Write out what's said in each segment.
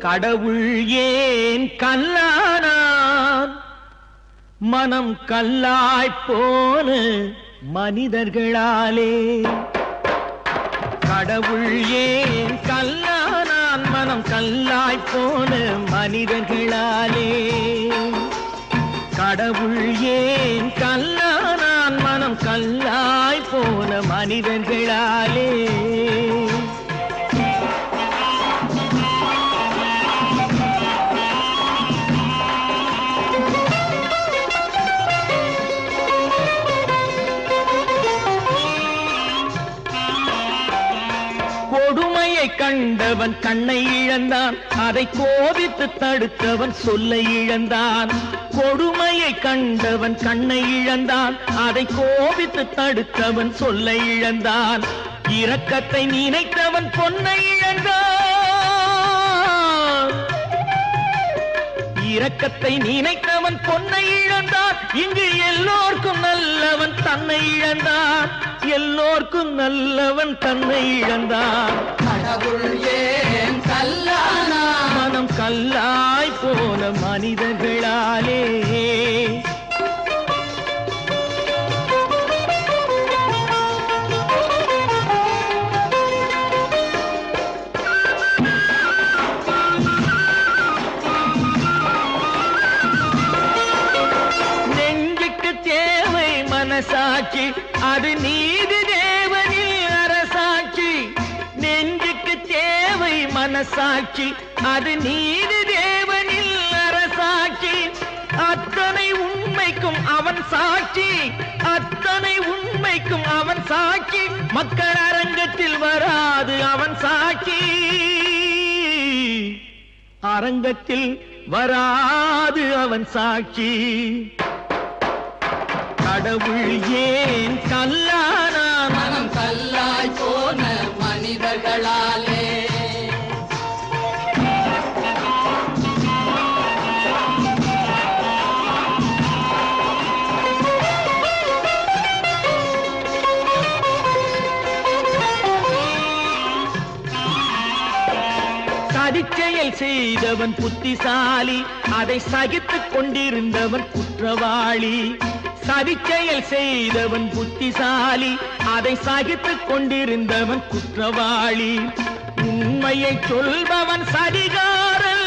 கடவுள் ஏன் கல்லானான் மனம் கல்லாய்ப் போன மனிதர்களாலே கடவுள் ஏன் கல்லானான் மனம் கல்லாய்ப் போன மனிதர்களாலே கடவுள் ஏன் கல்லானான் மனம் கல்லாய்ப் போன மனிதர்களாலே கொடுமையை கண்டவன் கண்ணை இழந்தான் அதை கோபித்து தடுத்தவன் சொல்லை இழந்தான் கொடுமையை கண்டவன் கண்ணை இழந்தான் அதை கோபித்து தடுத்தவன் சொல்லை இழந்தான் இரக்கத்தை நினைத்தவன் பொன்னை இழந்தான் இரக்கத்தை நினைத்தவன் பொன்னை இழந்தான் இங்கு எல்லோர்க்கும் நல்லவன் தன்னை இழந்தான் எல்லோர்க்கும் நல்லவன் தன்னை இழந்தான் கடவுள் ஏன் கல்லானா மனம் கல்லாய் போன மனிதர்களாலே நெஞ்சுக்கு தேவை மனசாட்சி அது நீதி தேவனில் அரசாட்சி நெஞ்சுக்கு தேவை மனசாட்சி அது நீதி தேவனில் அரசாட்சி அத்தனை உண்மைக்கும் அவன் சாட்சி அத்தனை உண்மைக்கும் அவன் சாட்சி மக்கள் அரங்கத்தில் வராது அவன் சாட்சி அரங்கத்தில் வராது அவன் சாட்சி கடவுள் ஏன் கல்லானான் மனம் கல்லாய் போன மனிதர்களாலே சதிச்செயல் செய்தவன் புத்திசாலி அதை சகித்துக் கொண்டிருந்தவன் குற்றவாளி சதிச்செயல் செய்தவன் புத்திசாலி அதை சகித்துக் கொண்டிருந்தவன் குற்றவாளி உண்மையை சொல்பவன் சதிகாரன்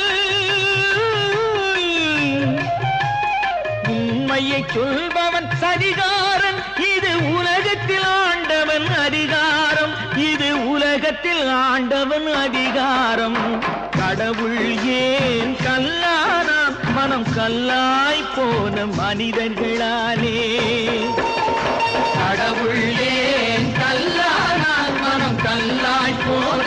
உண்மையை சொல்பவன் சதிகாரன் இது உலகத்தில் ஆண்டவன் அதிகாரம் இது உலகத்தில் ஆண்டவன் அதிகாரம் கடவுள் ஏன் கல்லானான் மனம் கல்லாய் போன மனிதர்களாலே கடவுள் ஏன் கல்லானா மனம் கல்லாய் போன